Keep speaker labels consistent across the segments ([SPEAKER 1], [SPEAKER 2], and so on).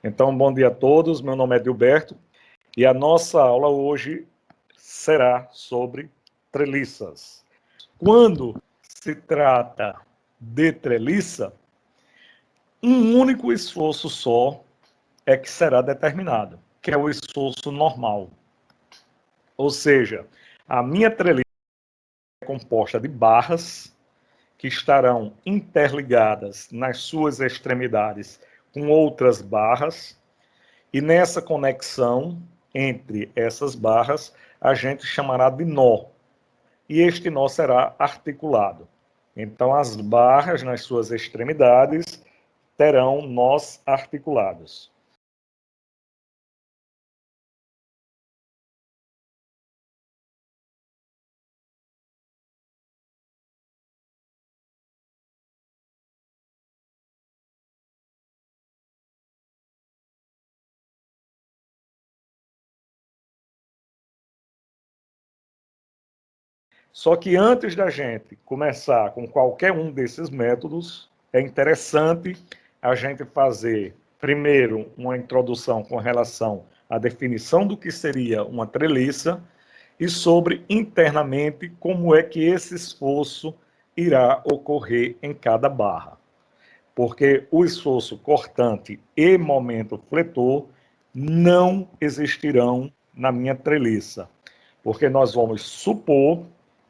[SPEAKER 1] Então, bom dia a todos, meu nome é Gilberto e a nossa aula hoje será sobre treliças. Quando se trata de treliça, um único esforço só é que será determinado, que é o esforço normal. Ou seja, a minha treliça é composta de barras que estarão interligadas nas suas extremidades com outras barras. E nessa conexão entre essas barras, a gente chamará de nó. E este nó será articulado. Então, as barras nas suas extremidades terão nós articulados. Só que antes da gente começar com qualquer um desses métodos, é interessante a gente fazer, primeiro, uma introdução com relação à definição do que seria uma treliça e sobre, internamente, como é que esse esforço irá ocorrer em cada barra. Porque o esforço cortante e momento fletor não existirão na minha treliça. Porque nós vamos supor,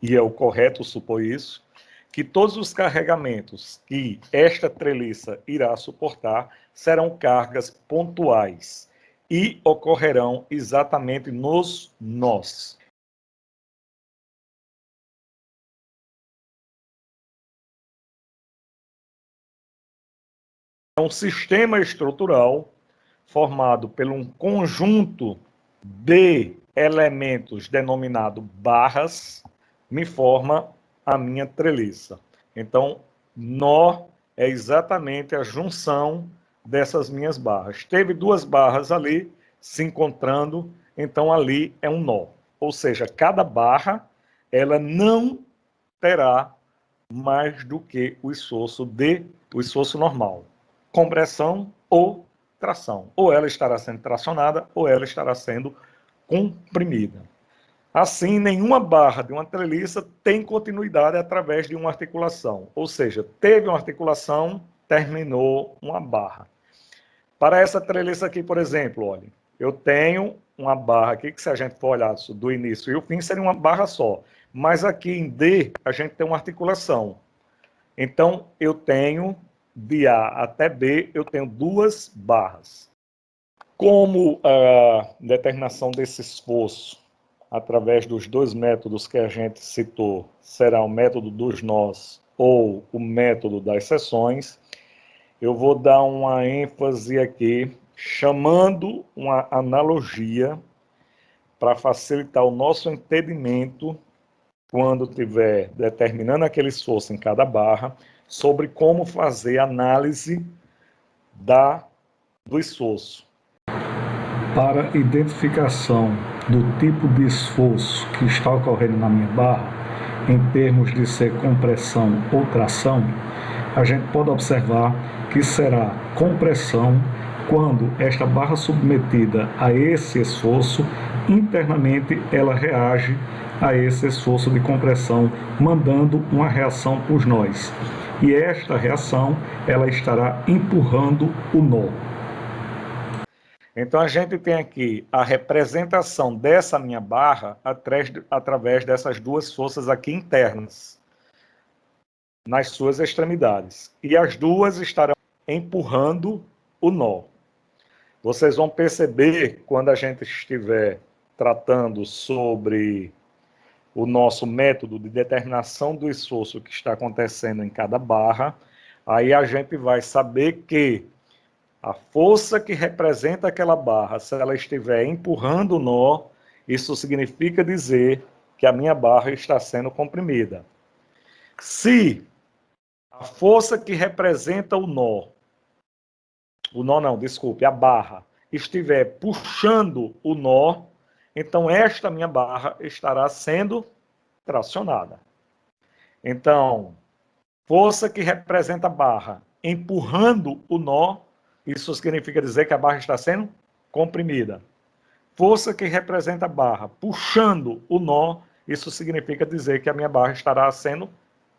[SPEAKER 1] e é o correto supor isso, que todos os carregamentos que esta treliça irá suportar serão cargas pontuais e ocorrerão exatamente nos nós. É um sistema estrutural formado por um conjunto de elementos denominado barras, me forma a minha treliça. Então, nó é exatamente a junção dessas minhas barras. Teve duas barras ali se encontrando, então ali é um nó. Ou seja, cada barra ela não terá mais do que o esforço normal. Compressão ou tração. Ou ela estará sendo tracionada, ou ela estará sendo comprimida. Assim, nenhuma barra de uma treliça tem continuidade através de uma articulação. Ou seja, teve uma articulação, terminou uma barra. Para essa treliça aqui, por exemplo, olha, eu tenho uma barra aqui, que se a gente for olhar do início e o fim, seria uma barra só. Mas aqui em D, a gente tem uma articulação. Então, eu tenho, de A até B, eu tenho duas barras. Como a determinação desse esforço, através dos dois métodos que a gente citou, será o método dos nós ou o método das seções, eu vou dar uma ênfase aqui, chamando uma analogia para facilitar o nosso entendimento quando estiver determinando aquele esforço em cada barra, sobre como fazer análise do esforço.
[SPEAKER 2] Para identificação do tipo de esforço que está ocorrendo na minha barra, em termos de ser compressão ou tração, a gente pode observar que será compressão quando esta barra submetida a esse esforço, internamente ela reage a esse esforço de compressão, mandando uma reação para os nós. E esta reação, ela estará empurrando o nó.
[SPEAKER 1] Então, a gente tem aqui a representação dessa minha barra através dessas duas forças aqui internas, nas suas extremidades. E as duas estarão empurrando o nó. Vocês vão perceber, quando a gente estiver tratando sobre o nosso método de determinação do esforço que está acontecendo em cada barra, aí a gente vai saber que a força que representa aquela barra, se ela estiver empurrando o nó, isso significa dizer que a minha barra está sendo comprimida. Se a força que representa a barra, estiver puxando o nó, então esta minha barra estará sendo tracionada. Então, força que representa a barra empurrando o nó isso significa dizer que a barra está sendo comprimida. Força que representa a barra puxando o nó, isso significa dizer que a minha barra estará sendo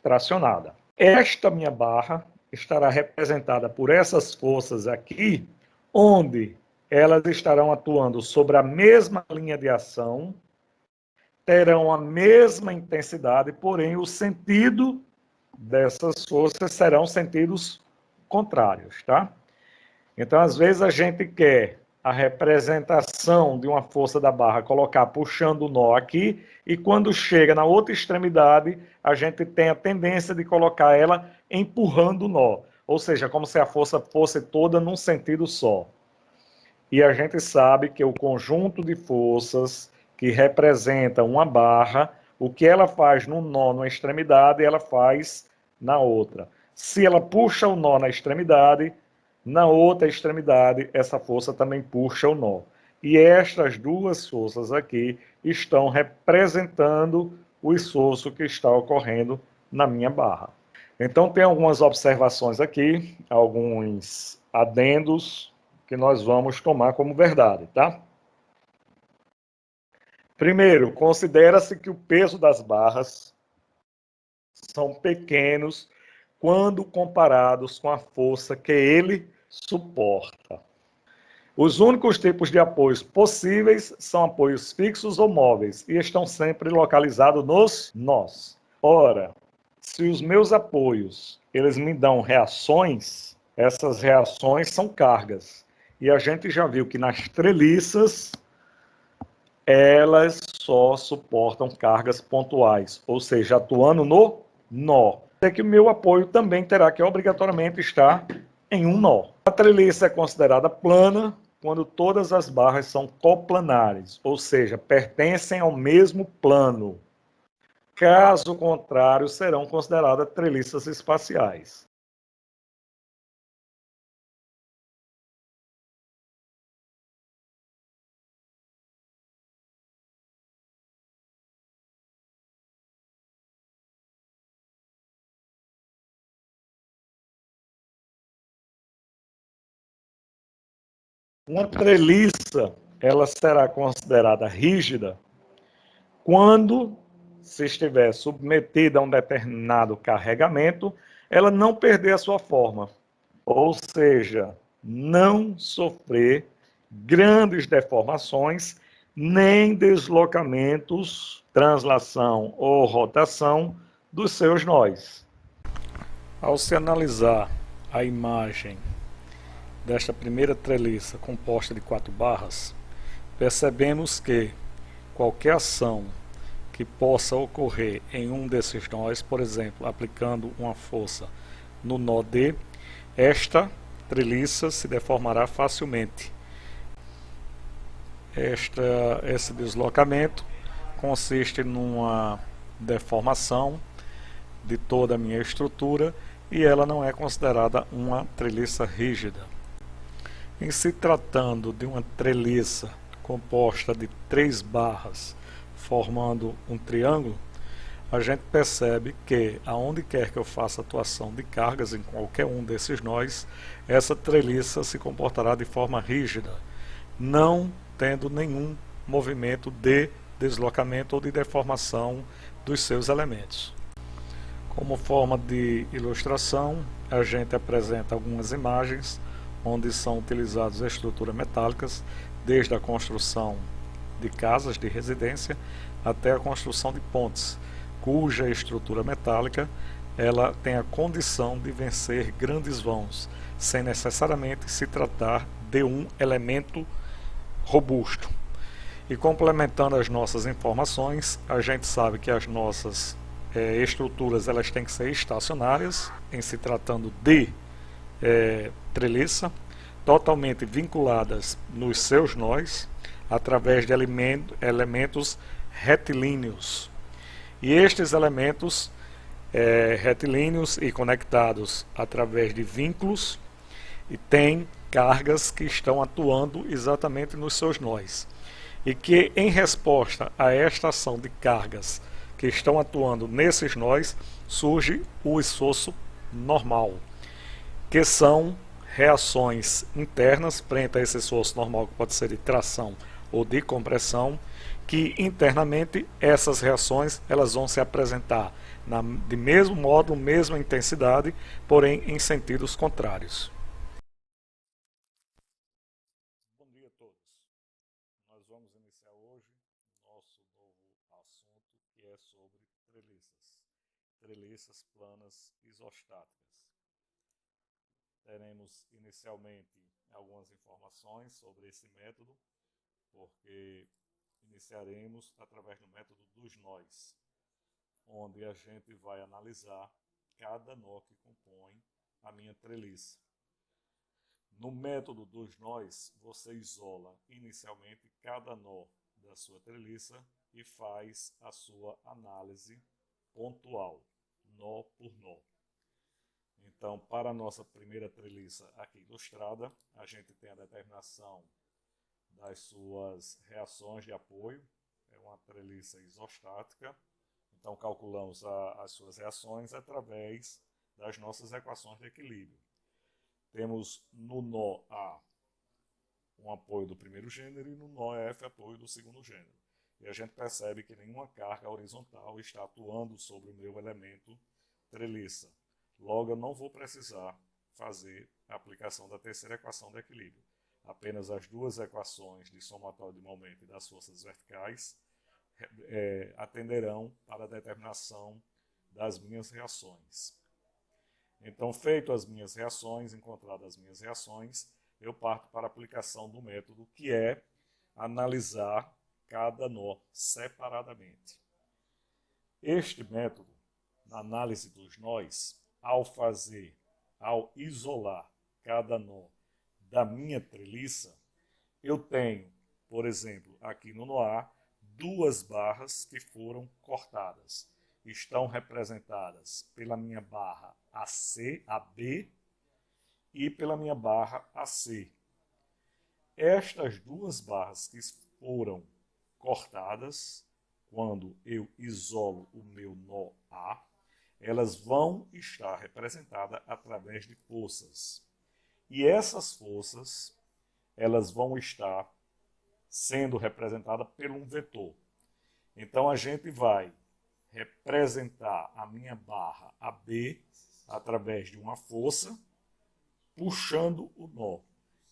[SPEAKER 1] tracionada. Esta minha barra estará representada por essas forças aqui, onde elas estarão atuando sobre a mesma linha de ação, terão a mesma intensidade, porém o sentido dessas forças serão sentidos contrários, tá? Então, às vezes a gente quer a representação de uma força da barra, colocar puxando o nó aqui, e quando chega na outra extremidade, a gente tem a tendência de colocar ela empurrando o nó, ou seja, como se a força fosse toda num sentido só. E a gente sabe que o conjunto de forças que representa uma barra, o que ela faz num nó numa extremidade, ela faz na outra. Se ela puxa o nó na extremidade, na outra extremidade, essa força também puxa o nó. E estas duas forças aqui estão representando o esforço que está ocorrendo na minha barra. Então, tem algumas observações aqui, alguns adendos que nós vamos tomar como verdade, tá? Primeiro, considera-se que o peso das barras são pequenos quando comparados com a força que ele suporta. Os únicos tipos de apoios possíveis são apoios fixos ou móveis e estão sempre localizados nos nós. Ora, se os meus apoios eles me dão reações, essas reações são cargas. E a gente já viu que nas treliças elas só suportam cargas pontuais, ou seja, atuando no nó. É que o meu apoio também terá que obrigatoriamente estar em um nó. A treliça é considerada plana quando todas as barras são coplanares, ou seja, pertencem ao mesmo plano. Caso contrário, serão consideradas treliças espaciais. Uma treliça, ela será considerada rígida quando se estiver submetida a um determinado carregamento, ela não perder a sua forma, ou seja, não sofrer grandes deformações, nem deslocamentos, translação ou rotação dos seus nós. Ao se analisar a imagem desta primeira treliça composta de 4 barras, percebemos que qualquer ação que possa ocorrer em um desses nós, por exemplo, aplicando uma força no nó D, esta treliça se deformará facilmente. Esse deslocamento consiste numa deformação de toda a minha estrutura e ela não é considerada uma treliça rígida. Em se tratando de uma treliça composta de 3 barras formando um triângulo, a gente percebe que aonde quer que eu faça atuação de cargas em qualquer um desses nós, essa treliça se comportará de forma rígida, não tendo nenhum movimento de deslocamento ou de deformação dos seus elementos. Como forma de ilustração, a gente apresenta algumas imagens onde são utilizadas estruturas metálicas, desde a construção de casas de residência até a construção de pontes, cuja estrutura metálica ela tem a condição de vencer grandes vãos, sem necessariamente se tratar de um elemento robusto. E complementando as nossas informações, a gente sabe que as nossas estruturas elas têm que ser estacionárias, em se tratando de treliça, totalmente vinculadas nos seus nós, através de elementos retilíneos. E estes elementos retilíneos e conectados através de vínculos e têm cargas que estão atuando exatamente nos seus nós. E que, em resposta a esta ação de cargas que estão atuando nesses nós, surge o esforço normal, que são reações internas frente a esse esforço normal, que pode ser de tração ou de compressão, que internamente essas reações elas vão se apresentar de mesmo modo, mesma intensidade, porém em sentidos contrários. Bom dia a todos. Nós vamos iniciar hoje nosso novo assunto, que é sobre treliças planas isostáticas. Teremos inicialmente algumas informações sobre esse método, porque iniciaremos através do método dos nós, onde a gente vai analisar cada nó que compõe a minha treliça. No método dos nós, você isola inicialmente cada nó da sua treliça e faz a sua análise pontual, nó por nó. Então, para a nossa primeira treliça aqui ilustrada, a gente tem a determinação das suas reações de apoio, é uma treliça isostática, então calculamos as suas reações através das nossas equações de equilíbrio. Temos no nó A um apoio do primeiro gênero e no nó F apoio do segundo gênero. E a gente percebe que nenhuma carga horizontal está atuando sobre o meu elemento treliça. Logo, eu não vou precisar fazer a aplicação da terceira equação de equilíbrio. Apenas as duas equações de somatório de momento e das forças verticais atenderão para a determinação das minhas reações. Então, feito as minhas reações, encontradas as minhas reações, eu parto para a aplicação do método, que é analisar cada nó separadamente. Este método, na análise dos nós, ao isolar cada nó da minha treliça, eu tenho, por exemplo, aqui no nó A, duas barras que foram cortadas. Estão representadas pela minha barra AB e pela minha barra AC. Estas duas barras que foram cortadas, quando eu isolo o meu nó A, elas vão estar representadas através de forças. E essas forças, elas vão estar sendo representadas por um vetor. Então, a gente vai representar a minha barra AB através de uma força, puxando o nó.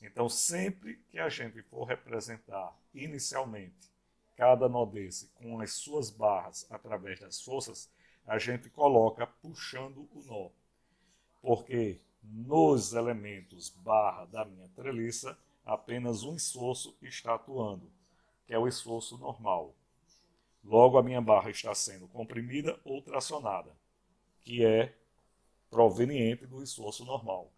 [SPEAKER 1] Então, sempre que a gente for representar inicialmente cada nó desse com as suas barras através das forças, a gente coloca puxando o nó. Porque nos elementos barra da minha treliça, apenas um esforço está atuando, que é o esforço normal. Logo, a minha barra está sendo comprimida ou tracionada, que é proveniente do esforço normal.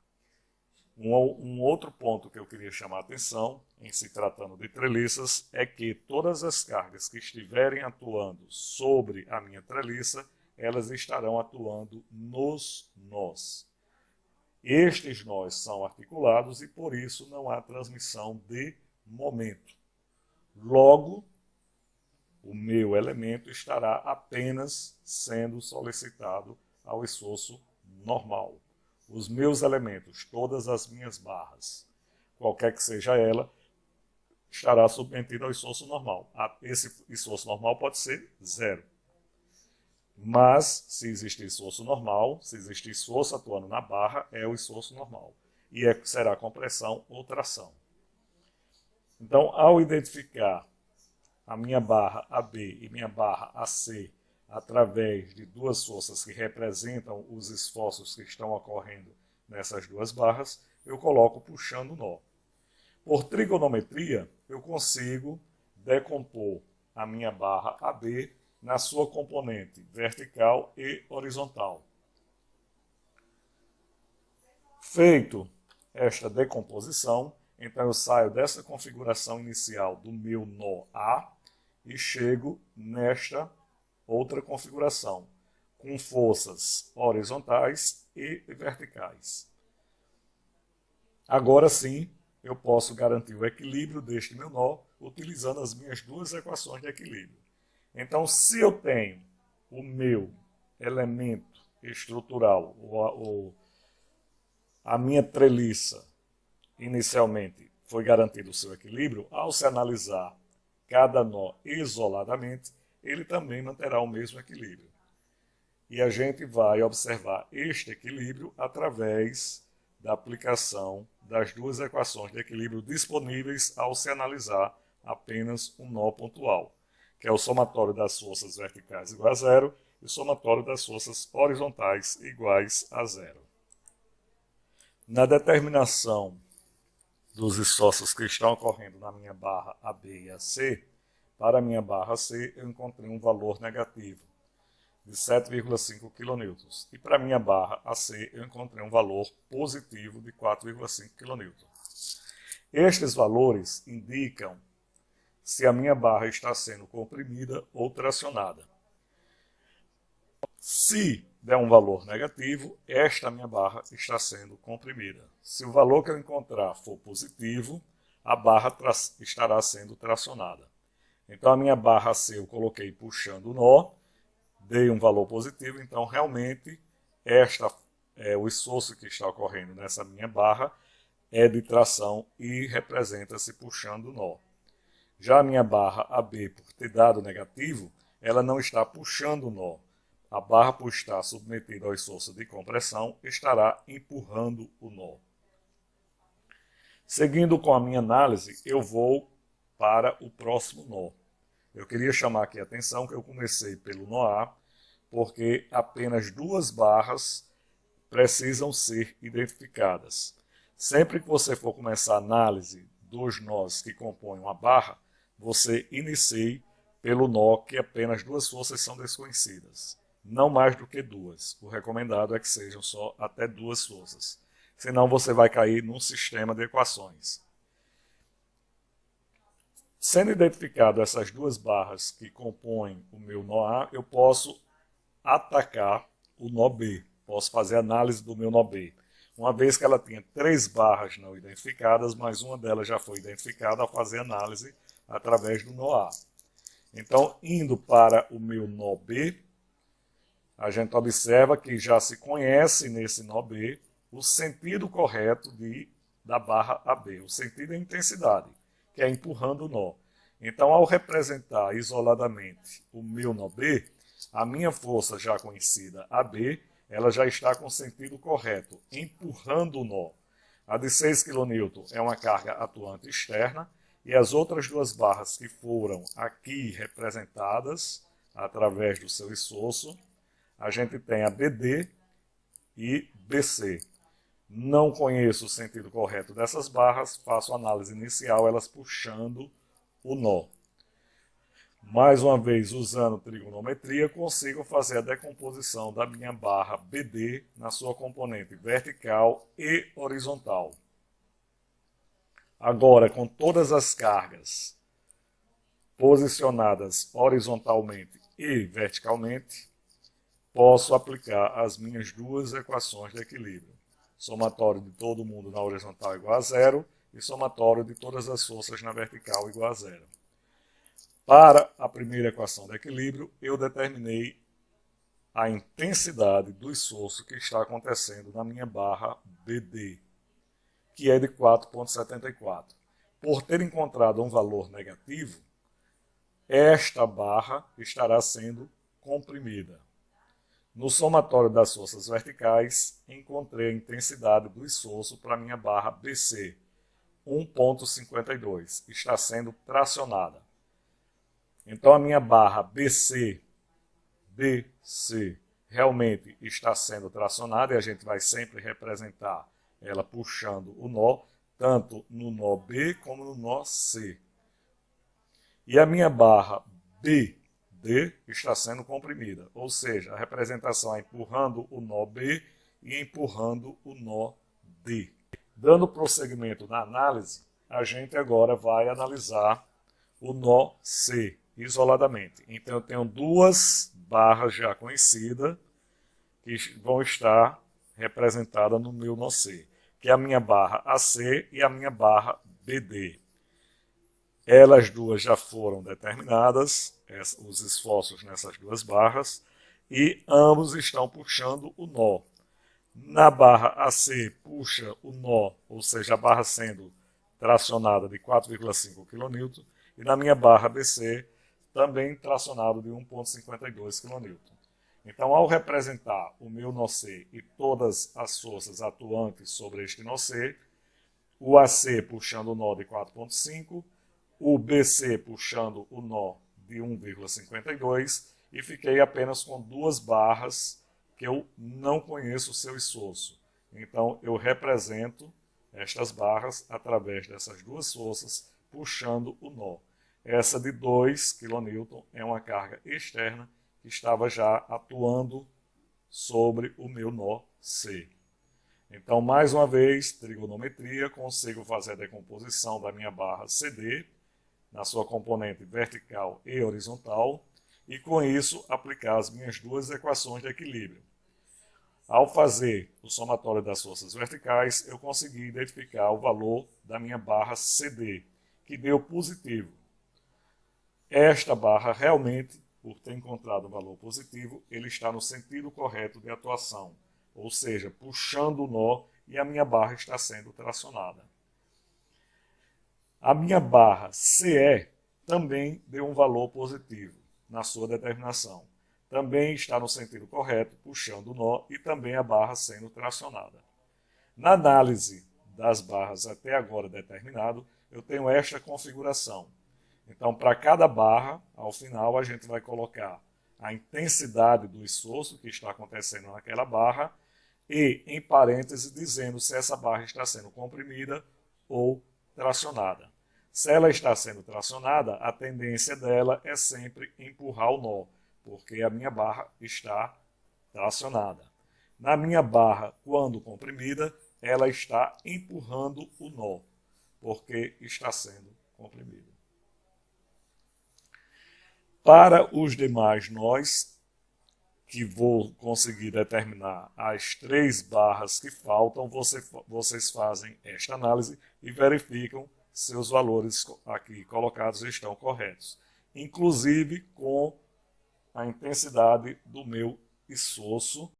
[SPEAKER 1] Um outro ponto que eu queria chamar a atenção, em se tratando de treliças, é que todas as cargas que estiverem atuando sobre a minha treliça, elas estarão atuando nos nós. Estes nós são articulados e, por isso, não há transmissão de momento. Logo, o meu elemento estará apenas sendo solicitado ao esforço normal. Os meus elementos, todas as minhas barras, qualquer que seja ela, estará submetido ao esforço normal. Esse esforço normal pode ser zero. Mas, se existe esforço normal, se existe esforço atuando na barra, é o esforço normal. E será compressão ou tração. Então, ao identificar a minha barra AB e minha barra AC através de duas forças que representam os esforços que estão ocorrendo nessas duas barras, eu coloco puxando o nó. Por trigonometria, eu consigo decompor a minha barra AB na sua componente vertical e horizontal. Feito esta decomposição, então eu saio dessa configuração inicial do meu nó A e chego nesta outra configuração, com forças horizontais e verticais. Agora sim, eu posso garantir o equilíbrio deste meu nó utilizando as minhas duas equações de equilíbrio. Então, se eu tenho o meu elemento estrutural, a minha treliça inicialmente foi garantido o seu equilíbrio, ao se analisar cada nó isoladamente, ele também manterá o mesmo equilíbrio. E a gente vai observar este equilíbrio através da aplicação das duas equações de equilíbrio disponíveis ao se analisar apenas um nó pontual, que é o somatório das forças verticais igual a zero e o somatório das forças horizontais iguais a zero. Na determinação dos esforços que estão ocorrendo na minha barra AB e AC, para a minha barra C eu encontrei um valor negativo de 7,5 kN. E para a minha barra AC eu encontrei um valor positivo de 4,5 kN. Estes valores indicam se a minha barra está sendo comprimida ou tracionada. Se der um valor negativo, esta minha barra está sendo comprimida. Se o valor que eu encontrar for positivo, a barra estará sendo tracionada. Então a minha barra C eu coloquei puxando o nó, dei um valor positivo, então realmente o esforço que está ocorrendo nessa minha barra é de tração e representa-se puxando o nó. Já a minha barra AB, por ter dado negativo, ela não está puxando o nó. A barra, por estar submetida ao esforço de compressão, estará empurrando o nó. Seguindo com a minha análise, eu vou para o próximo nó. Eu queria chamar aqui a atenção que eu comecei pelo nó A, porque apenas duas barras precisam ser identificadas. Sempre que você for começar a análise dos nós que compõem uma barra, você inicie pelo nó que apenas duas forças são desconhecidas. Não mais do que duas. O recomendado é que sejam só até duas forças. Senão você vai cair num sistema de equações. Sendo identificado essas duas barras que compõem o meu nó A, eu posso atacar o nó B. Posso fazer análise do meu nó B. Uma vez que ela tinha 3 barras não identificadas, mas uma delas já foi identificada, ao fazer análise através do nó A. Então, indo para o meu nó B, a gente observa que já se conhece nesse nó B o sentido correto da barra AB. O sentido é intensidade, que é empurrando o nó. Então, ao representar isoladamente o meu nó B, a minha força já conhecida AB, ela já está com o sentido correto, empurrando o nó. A de 6 kN é uma carga atuante externa, e as outras duas barras que foram aqui representadas através do seu esforço, a gente tem a BD e BC. Não conheço o sentido correto dessas barras, faço análise inicial, elas puxando o nó. Mais uma vez, usando trigonometria, consigo fazer a decomposição da minha barra BD na sua componente vertical e horizontal. Agora, com todas as cargas posicionadas horizontalmente e verticalmente, posso aplicar as minhas duas equações de equilíbrio. Somatório de todo mundo na horizontal igual a zero e somatório de todas as forças na vertical igual a zero. Para a primeira equação de equilíbrio, eu determinei a intensidade do esforço que está acontecendo na minha barra BD, que é de 4,74. Por ter encontrado um valor negativo, esta barra estará sendo comprimida. No somatório das forças verticais, encontrei a intensidade do esforço para a minha barra BC, 1,52. Está sendo tracionada. Então a minha barra BC realmente está sendo tracionada e a gente vai sempre representar ela puxando o nó, tanto no nó B como no nó C. E a minha barra BD está sendo comprimida, ou seja, a representação é empurrando o nó B e empurrando o nó D. Dando prosseguimento na análise, a gente agora vai analisar o nó C isoladamente. Então eu tenho duas barras já conhecidas que vão estar representadas no meu nó C, que é a minha barra AC e a minha barra BD. Elas duas já foram determinadas, os esforços nessas duas barras, e ambos estão puxando o nó. Na barra AC, puxa o nó, ou seja, a barra sendo tracionada de 4,5 kN, e na minha barra BC, também tracionado de 1,52 kN. Então, ao representar o meu nó C e todas as forças atuantes sobre este nó C, o AC puxando o nó de 4,5, o BC puxando o nó de 1,52 e fiquei apenas com duas barras que eu não conheço o seu esforço. Então, eu represento estas barras através dessas duas forças puxando o nó. Essa de 2 kN é uma carga externa que estava já atuando sobre o meu nó C. Então, mais uma vez, trigonometria, consigo fazer a decomposição da minha barra CD na sua componente vertical e horizontal e, com isso, aplicar as minhas duas equações de equilíbrio. Ao fazer o somatório das forças verticais, eu consegui identificar o valor da minha barra CD, que deu positivo. Esta barra realmente, por ter encontrado um valor positivo, ele está no sentido correto de atuação, ou seja, puxando o nó e a minha barra está sendo tracionada. A minha barra CE também deu um valor positivo na sua determinação. Também está no sentido correto, puxando o nó e também a barra sendo tracionada. Na análise das barras até agora determinado, eu tenho esta configuração. Então, para cada barra, ao final, a gente vai colocar a intensidade do esforço que está acontecendo naquela barra e, em parênteses, dizendo se essa barra está sendo comprimida ou tracionada. Se ela está sendo tracionada, a tendência dela é sempre empurrar o nó, porque a minha barra está tracionada. Na minha barra, quando comprimida, ela está empurrando o nó, porque está sendo comprimida. Para os demais nós, que vou conseguir determinar as 3 barras que faltam, vocês fazem esta análise e verificam se os valores aqui colocados estão corretos, inclusive com a intensidade do meu esforço